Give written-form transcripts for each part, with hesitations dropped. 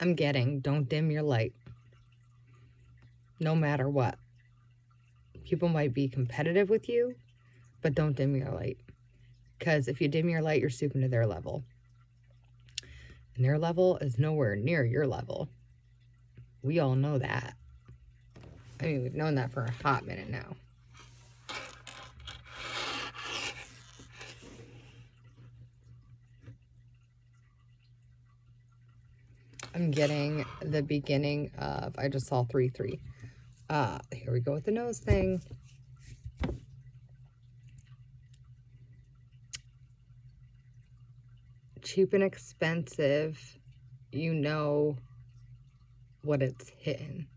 I'm getting, don't dim your light. No matter what. People might be competitive with you, but don't dim your light. Because if you dim your light, you're stooping to their level. And their level is nowhere near your level. We all know that. I mean, we've known that for a hot minute now. I'm getting the beginning of, I just saw 3-3. Here we go with the nose thing. Cheap and expensive, you know what it's hitting.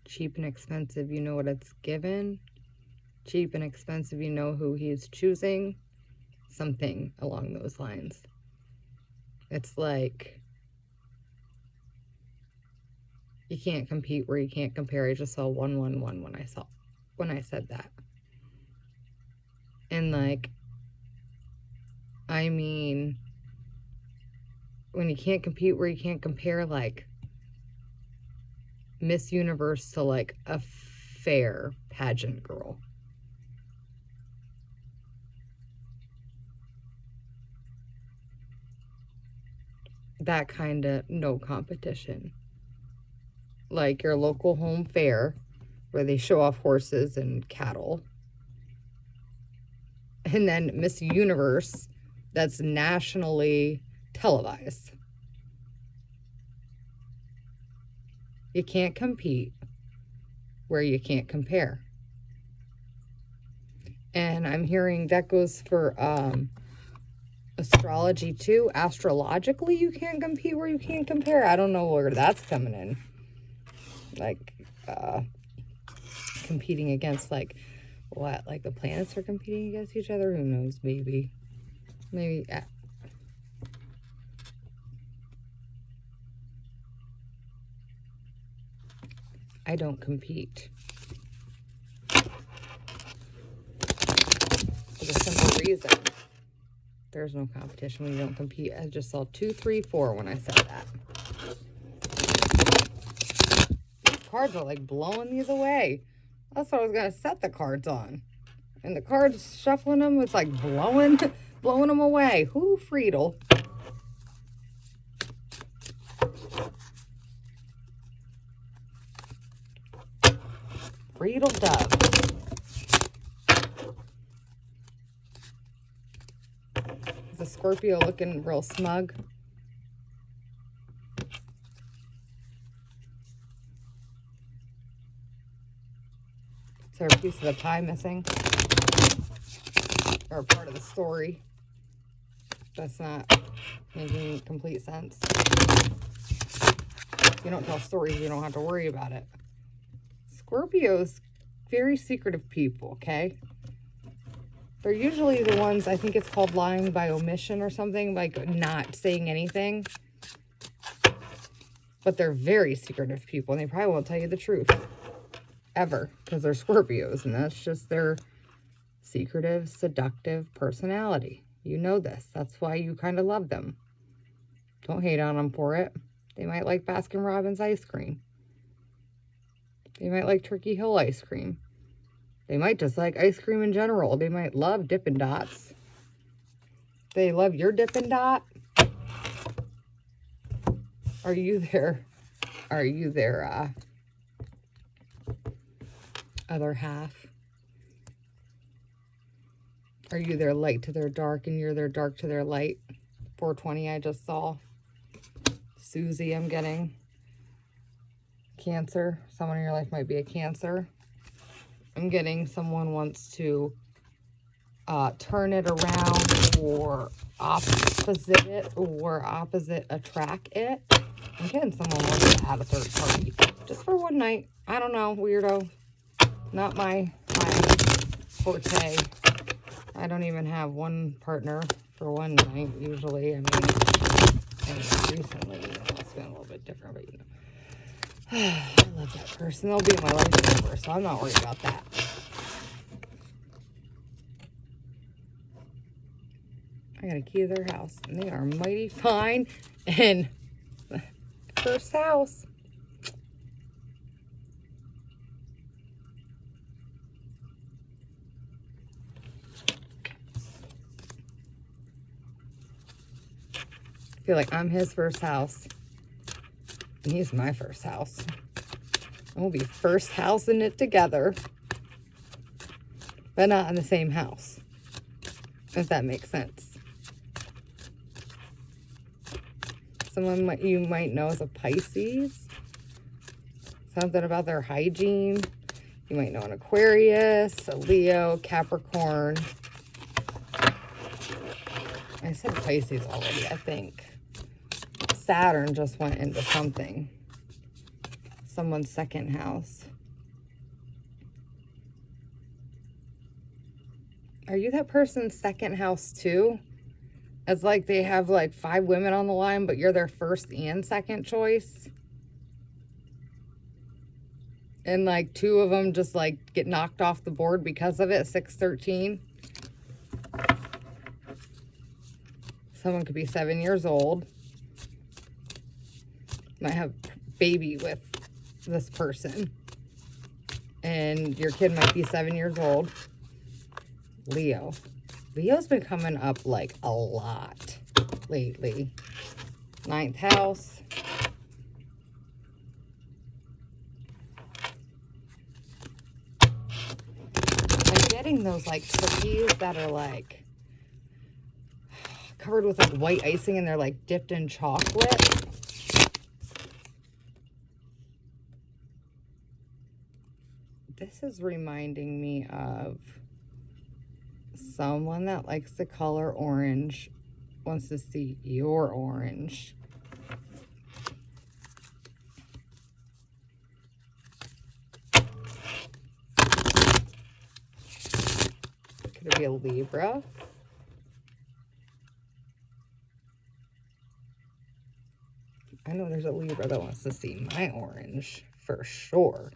Cheap and expensive, you know what it's given. Cheap and expensive, you know who he's choosing. Something along those lines. It's like, you can't compete where you can't compare. I just saw 111 when I said that. And like, I mean, when you can't compete where you can't compare, like Miss Universe to like a fair pageant girl. That kind of no competition. Like your local home fair where they show off horses and cattle. And then Miss Universe, that's nationally televised. You can't compete where you can't compare. And I'm hearing that goes for astrology too. Astrologically, you can't compete where you can't compare. I don't know where that's coming in. Like, competing against, like, what? Like, the planets are competing against each other? Who knows? Maybe. I don't compete. For the simple reason. There's no competition when you don't compete. I just saw 2, 3, 4 when I said that. These cards are like blowing these away. That's what I was gonna set the cards on. And the cards shuffling them, it's like blowing them away. Whoo, Friedel. Friedel Dove. Is a Scorpio looking real smug? Is there a piece of the pie missing? Or a part of the story that's not making complete sense? If you don't tell stories, you don't have to worry about it. Scorpios, very secretive people, okay? They're usually the ones, I think it's called lying by omission or something, like not saying anything. But they're very secretive people, and they probably won't tell you the truth. Ever. Because they're Scorpios, and that's just their secretive, seductive personality. You know this. That's why you kind of love them. Don't hate on them for it. They might like Baskin-Robbins ice cream. They might like Turkey Hill ice cream. They might just like ice cream in general. They might love Dippin' Dots. They love your Dippin' Dot. Are you their other half? Are you their light to their dark and you're their dark to their light? 420 I just saw. Susie, I'm getting. Cancer. Someone in your life might be a Cancer. I'm getting someone wants to turn it around or opposite it or opposite attract it. I'm getting someone wants to add a third party just for one night. I don't know, weirdo. Not my forte. I don't even have one partner for one night usually. I mean, and recently, you know, it's been a little bit different, but you know. I love that person. They'll be in my life forever, so I'm not worried about that. I got a key to their house, and they are mighty fine. And first house. I feel like I'm his first house, and he's my first house. And we'll be first housing it together, but not in the same house, if that makes sense. Someone you might know is a Pisces. Something about their hygiene. You might know an Aquarius, a Leo, Capricorn. I said Pisces already, I think. Saturn just went into something. Someone's second house. Are you that person's second house too? It's like they have like 5 women on the line, but you're their first and second choice. And like 2 of them just like get knocked off the board because of it. 613. Someone could be 7 years old. Might have a baby with this person. And your kid might be 7 years old. Leo. Leo's been coming up like a lot lately. 9th house. I'm getting those like cookies that are like covered with like white icing and they're like dipped in chocolate. This is reminding me of someone that likes the color orange, wants to see your orange. Could it be a Libra? I know there's a Libra that wants to see my orange for sure.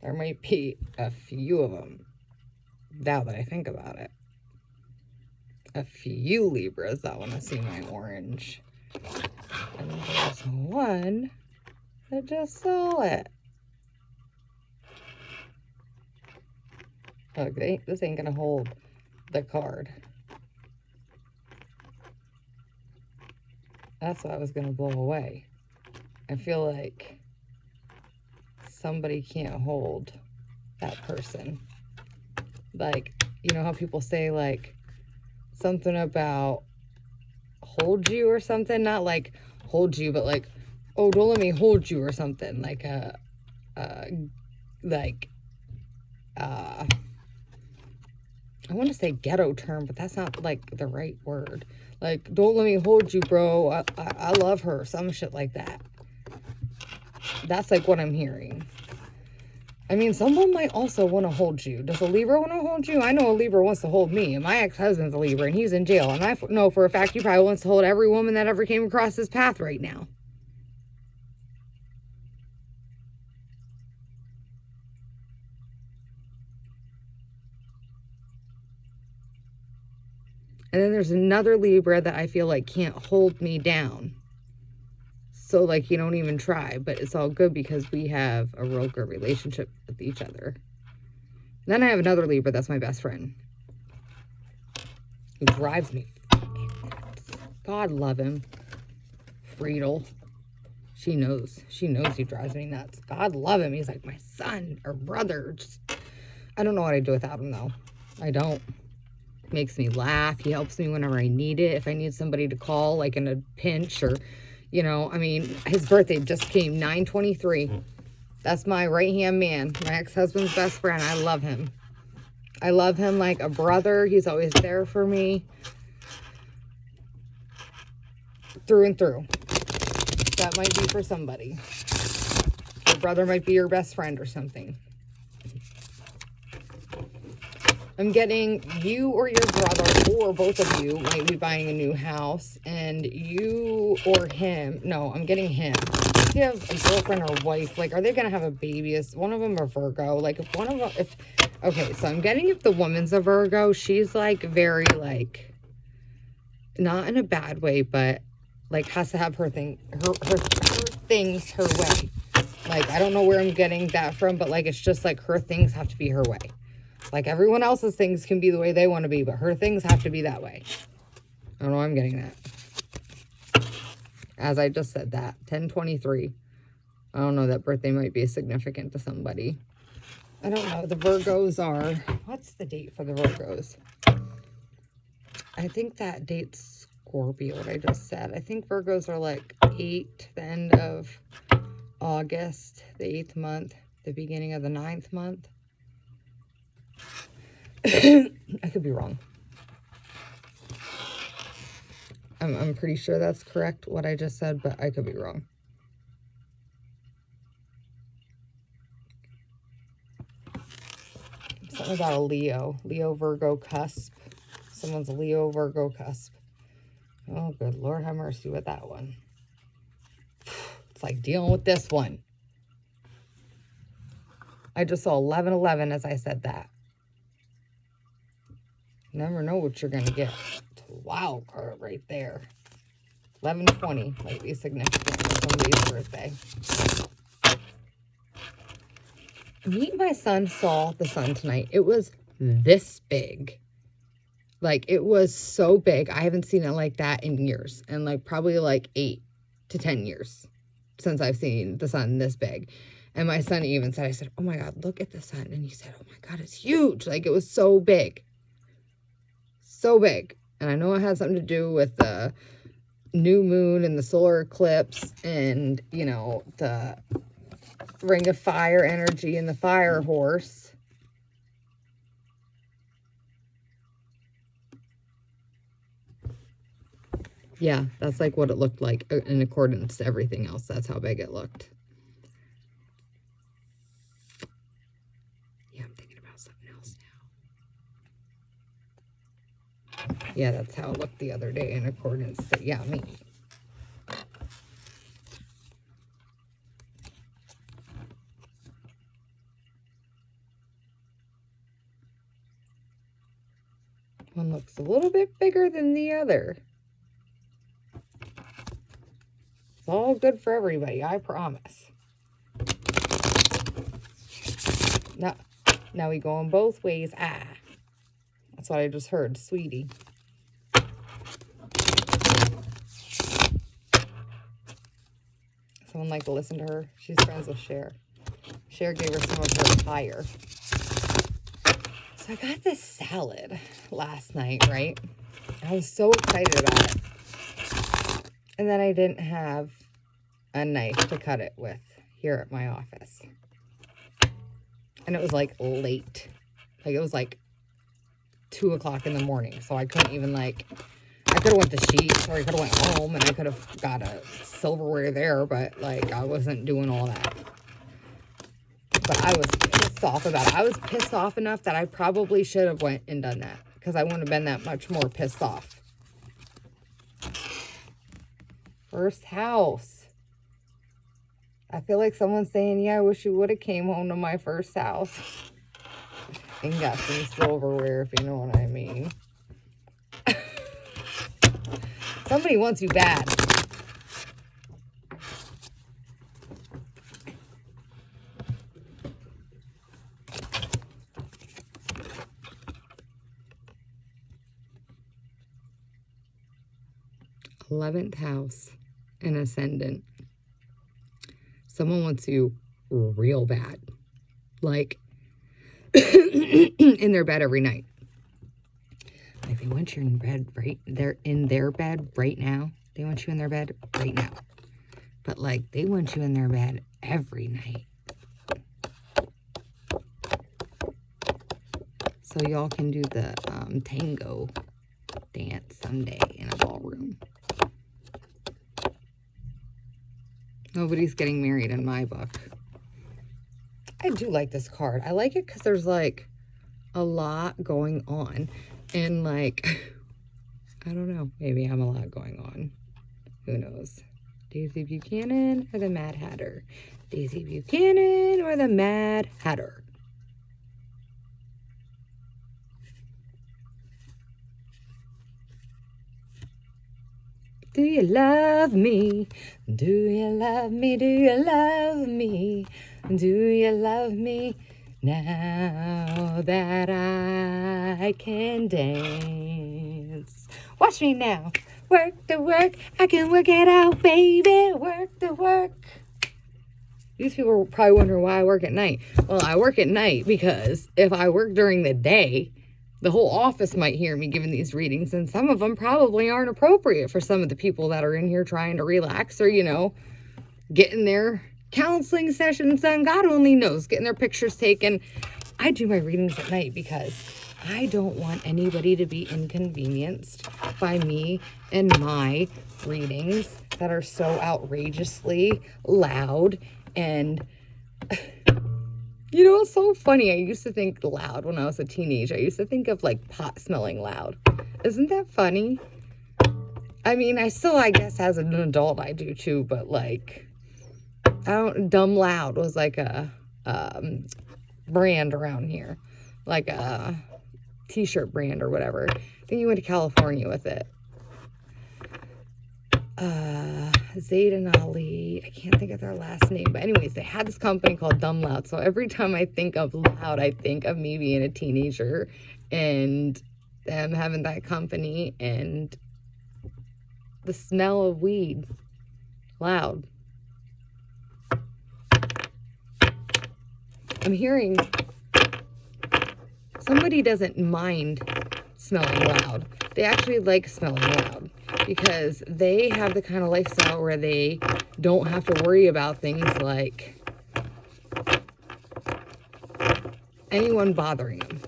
There might be a few of them, now that I think about it. A few Libras that want to see my orange. And there's one that just saw it. Look, this ain't going to hold the card. That's what I was going to blow away. I feel like somebody can't hold that person. Like, you know how people say like something about hold you or something? Not like hold you, but like, oh, don't let me hold you or something. Like I want to say ghetto term, but that's not like the right word. Like, don't let me hold you, bro. I love her. Some shit like that. That's like what I'm hearing. I mean, someone might also want to hold you. Does a Libra want to hold you? I know a Libra wants to hold me. And my ex-husband's a Libra, and he's in jail. And I know for a fact he probably wants to hold every woman that ever came across his path right now. And then there's another Libra that I feel like can't hold me down. So, like, you don't even try. But it's all good because we have a real good relationship with each other. Then I have another Libra that's my best friend. Who drives me fucking nuts. God love him. Friedel. She knows. She knows he drives me nuts. God love him. He's like my son or brother. Just, I don't know what I'd do without him, though. I don't. Makes me laugh. He helps me whenever I need it. If I need somebody to call, like in a pinch or, you know, I mean, his birthday just came 9/23. That's my right-hand man, my ex-husband's best friend. I love him. I love him like a brother. He's always there for me. Through and through. That might be for somebody. Your brother might be your best friend or something. I'm getting you or your brother or both of you might be buying a new house, and you or him, no, I'm getting him. If you have a girlfriend or wife, like, are they going to have a baby? Is one of them a Virgo? Like, if one of them, okay, so I'm getting if the woman's a Virgo, she's like very like, not in a bad way, but like has to have her things her way. Like, I don't know where I'm getting that from, but like, it's just like her things have to be her way. Like, everyone else's things can be the way they want to be, but her things have to be that way. I don't know why I'm getting that. As I just said that, 10/23. I don't know, that birthday might be significant to somebody. I don't know. The Virgos are, what's the date for the Virgos? I think that date's Scorpio, what I just said. I think Virgos are like 8, the end of August, the 8th month, the beginning of the 9th month. I could be wrong. I'm pretty sure that's correct, what I just said, but I could be wrong. Something about a Leo Virgo cusp. Someone's a Leo Virgo cusp. Oh, good Lord, have mercy with that one. It's like dealing with this one. I just saw 11/11 as I said that. Never know what you're going to get. It's a wild card right there. 11/20 might be significant for somebody's birthday. Me and my son saw the sun tonight. It was this big. Like, it was so big. I haven't seen it like that in years. And like probably like 8 to 10 years since I've seen the sun this big. And my son even said, I said, oh my God, look at the sun. And he said, oh my God, it's huge. Like, it was so big. So big. And I know it had something to do with the new moon and the solar eclipse and, you know, the Ring of Fire energy and the fire horse. Yeah, that's like what it looked like in accordance to everything else. That's how big it looked. Yeah, I'm thinking about something else now. Yeah, that's how it looked the other day in accordance to, yeah, me. One looks a little bit bigger than the other. It's all good for everybody, I promise. Now we going both ways. Ah, that's what I just heard, sweetie. Someone like to listen to her. She's friends with Cher. Cher gave her some of her attire. So I got this salad last night, right? I was so excited about it. And then I didn't have a knife to cut it with here at my office. And it was like late. Like, it was like 2 o'clock in the morning. So I couldn't even like, I could have went to Sheetz or I could have went home and I could have got a silverware there. But like, I wasn't doing all that. But I was pissed off about it. I was pissed off enough that I probably should have went and done that. Because I wouldn't have been that much more pissed off. First house. I feel like someone's saying, yeah, I wish you would have came home to my first house. And got some silverware, if you know what I mean. Somebody wants you bad. '11th house, an ascendant. Someone wants you real bad. Like, in their bed every night. Like, they want you in bed right, they're in their bed right now. They want you in their bed right now. But like, they want you in their bed every night. So y'all can do the tango dance someday in a ballroom. Nobody's getting married in my book. I do like this card. I like it because there's like a lot going on. And like, I don't know. Maybe I'm a lot going on. Who knows? Daisy Buchanan or the Mad Hatter? Daisy Buchanan or the Mad Hatter? Do you love me? Do you love me? Do you love me? Do you love me now that I can dance? Watch me now. Work the work. I can work it out, baby. Work the work. These people are probably wondering why I work at night. Well, I work at night because if I work during the day, the whole office might hear me giving these readings, and some of them probably aren't appropriate for some of the people that are in here trying to relax or, you know, getting their counseling sessions done. God only knows, getting their pictures taken. I do my readings at night because I don't want anybody to be inconvenienced by me and my readings that are so outrageously loud. And you know, it's so funny. I used to think loud when I was a teenager. I used to think of like pot smelling loud. Isn't that funny? I mean, I guess as an adult I do too, but like, Dumb Loud was like a brand around here, like a t-shirt brand or whatever. I think you went to California with it. Zayd and Ali, I can't think of their last name, but anyways, they had this company called Dumb Loud. So every time I think of loud, I think of me being a teenager and them having that company and the smell of weed. Loud. I'm hearing somebody doesn't mind smelling loud. They actually like smelling loud because they have the kind of lifestyle where they don't have to worry about things like anyone bothering them,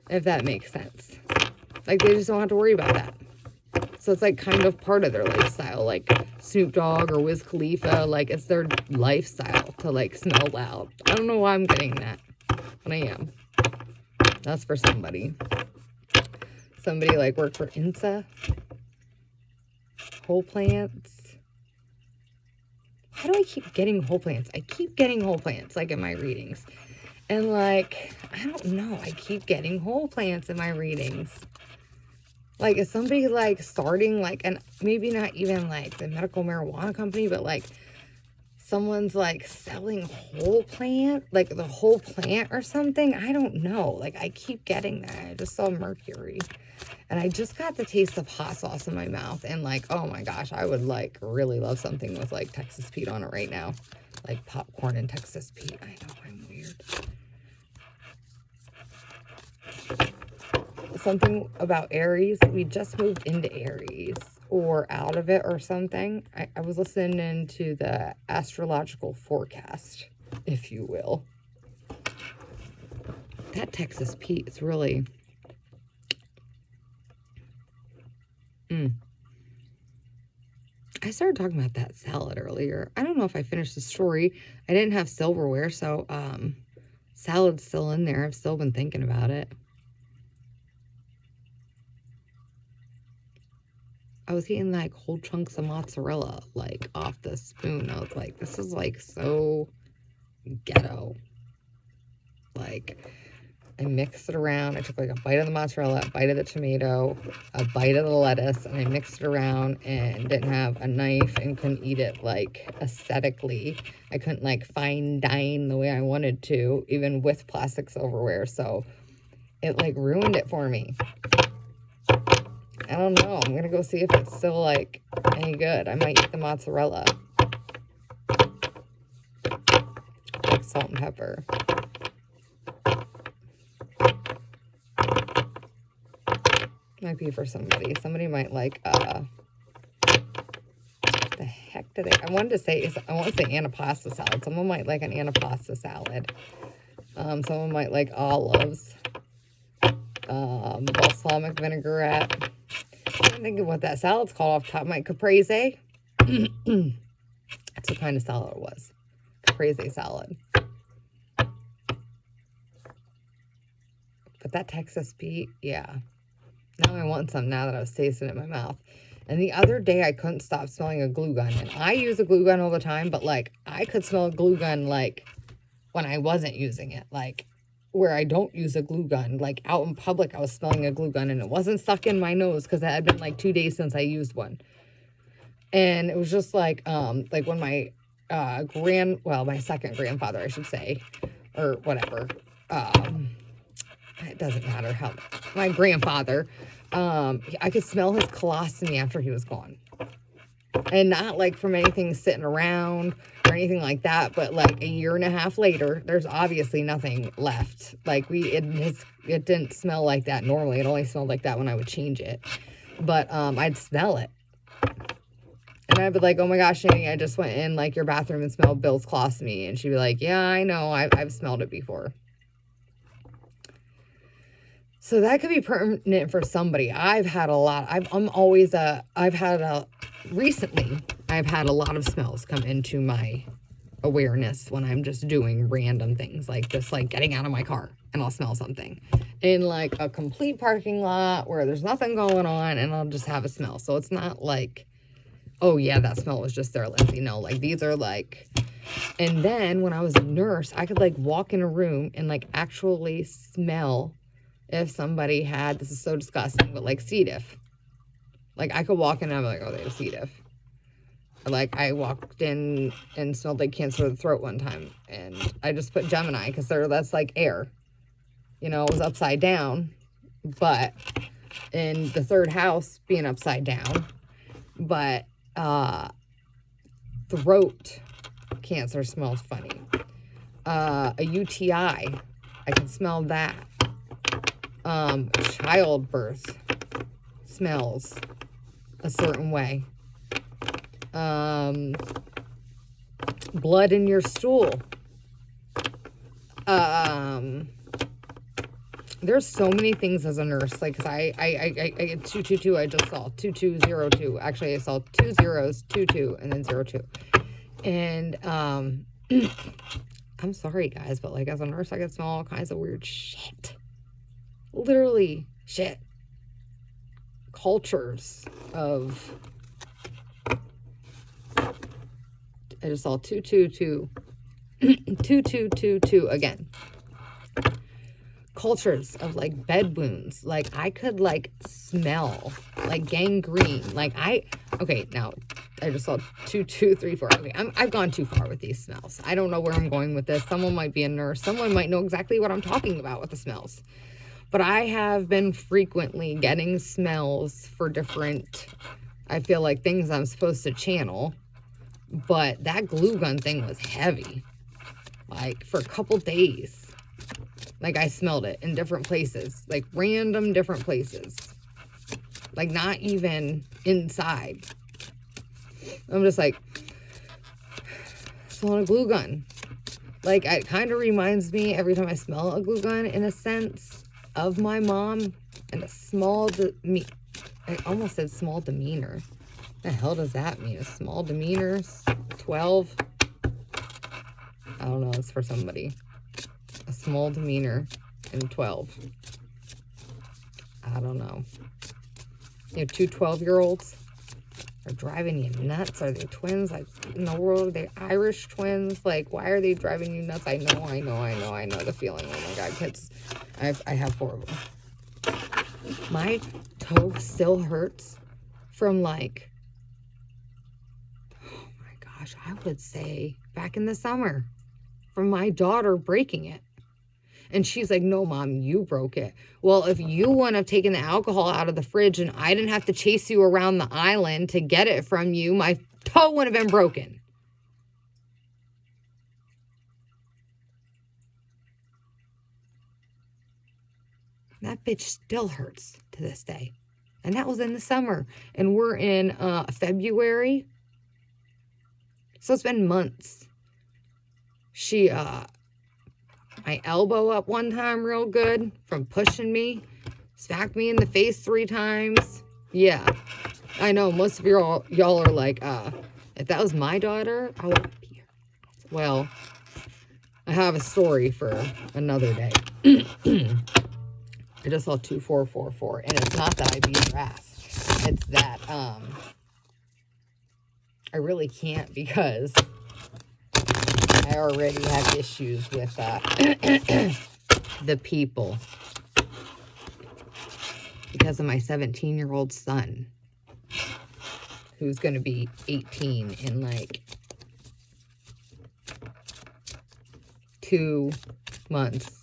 if that makes sense. Like, they just don't have to worry about that. So it's like kind of part of their lifestyle, like Snoop Dogg or Wiz Khalifa, like it's their lifestyle to like smell loud. I don't know why I'm getting that, but I am. That's for somebody. Somebody like work for INSA, whole plants. How do I keep getting whole plants? I keep getting whole plants like in my readings. And like, I don't know, I keep getting whole plants in my readings. Like, is somebody like starting like, and maybe not even like the medical marijuana company, but like someone's like selling whole plant, like the whole plant or something? I don't know. Like, I keep getting that. I just saw mercury. And I just got the taste of hot sauce in my mouth. And like, oh my gosh, I would like really love something with like Texas Pete on it right now. Like popcorn and Texas Pete. I know, I'm weird. Something about Aries. We just moved into Aries or out of it or something. I was listening to the astrological forecast, if you will. That Texas Pete is really... I started talking about that salad earlier. I don't know if I finished the story. I didn't have silverware, so salad's still in there. I've still been thinking about it. I was eating like whole chunks of mozzarella like off the spoon. I was like, this is like so ghetto. Like, I mixed it around. I took like a bite of the mozzarella, a bite of the tomato, a bite of the lettuce, and I mixed it around and didn't have a knife and couldn't eat it like aesthetically. I couldn't like fine dine the way I wanted to, even with plastic silverware. So it like ruined it for me. I don't know. I'm going to go see if it's still like any good. I might eat the mozzarella. Like salt and pepper. Might be for somebody. Somebody might like, the heck did I want to say antipasta salad. Someone might like an antipasta salad. Someone might like olives. Balsamic vinaigrette. I can't think of what that salad's called off the top of my caprese. That's what kind of salad it was. Caprese salad. But that Texas Pete, yeah. Now I want some now that I was tasting it in my mouth. And the other day I couldn't stop smelling a glue gun. And I use a glue gun all the time, but like I could smell a glue gun like when I wasn't using it. Like where I don't use a glue gun. Like out in public I was smelling a glue gun and it wasn't stuck in my nose because it had been like 2 days since I used one. And it was just like when my my second grandfather, I should say, or whatever, it doesn't matter how, my grandfather, I could smell his colostomy after he was gone. And not like from anything sitting around or anything like that, but like a year and a half later, there's obviously nothing left. Like it didn't smell like that normally. It only smelled like that when I would change it. But I'd smell it. And I'd be like, oh my gosh, Nanny, I just went in like your bathroom and smelled Bill's colostomy. And she'd be like, yeah, I know. I've smelled it before. So that could be pertinent for somebody. I've had a lot. Recently, I've had a lot of smells come into my awareness when I'm just doing random things, like just like getting out of my car and I'll smell something in like a complete parking lot where there's nothing going on and I'll just have a smell. So it's not like, oh yeah, that smell was just there, Lindsay. No, like these are like, and then when I was a nurse, I could like walk in a room and like actually smell if somebody had, this is so disgusting, but like C. diff. Like I could walk in and I'm like, oh, they have C. diff. Like I walked in and smelled like cancer of the throat one time, and I just put Gemini because that's like air. You know, it was upside down, but in the third house being upside down, but throat cancer smells funny. A UTI, I can smell that. Childbirth smells a certain way. Blood in your stool. There's so many things as a nurse. Like, cause I 222, I just saw 2202. Actually, I saw 2 zeros, 22, and then 02. And, I'm sorry guys, but like as a nurse, I could smell all kinds of weird shit. Literally shit. Cultures of, I just saw 222, 2222 again. Cultures of like bed wounds. Like I could like smell like gangrene. Like okay, now I just saw 2234. Okay, I've gone too far with these smells. I don't know where I'm going with this. Someone might be a nurse. Someone might know exactly what I'm talking about with the smells. But I have been frequently getting smells for different, I feel like, things I'm supposed to channel. But that glue gun thing was heavy. Like, for a couple days. Like, I smelled it in different places. Like, random different places. Like, not even inside. I'm just like, smelling a glue gun. Like, it kind of reminds me, every time I smell a glue gun, in a sense, of my mom. And a small, I almost said small demeanor. The hell does that mean? A small demeanor? 12? I don't know. It's for somebody. A small demeanor and 12. I don't know. You have two 12-year-olds are driving you nuts. Are they twins? Like, in the world, are they Irish twins? Like, why are they driving you nuts? I know the feeling. Oh my God, kids. I have 4 of them. My toe still hurts from like, oh my gosh, I would say back in the summer from my daughter breaking it. And she's like, no, Mom, you broke it. Well, if you wouldn't have taken the alcohol out of the fridge and I didn't have to chase you around the island to get it from you, my toe wouldn't have been broken. That bitch still hurts to this day. And that was in the summer. And we're in February. So it's been months. She, my elbow up one time real good from pushing me. Smacked me in the face 3 times. Yeah. I know most of y'all are like, if that was my daughter, I would be here. Well, I have a story for another day. I just saw 2444, and it's not that I beat her ass. It's that I really can't because I already have issues with the people because of my 17-year-old son. who's going to be 18 in like 2 months.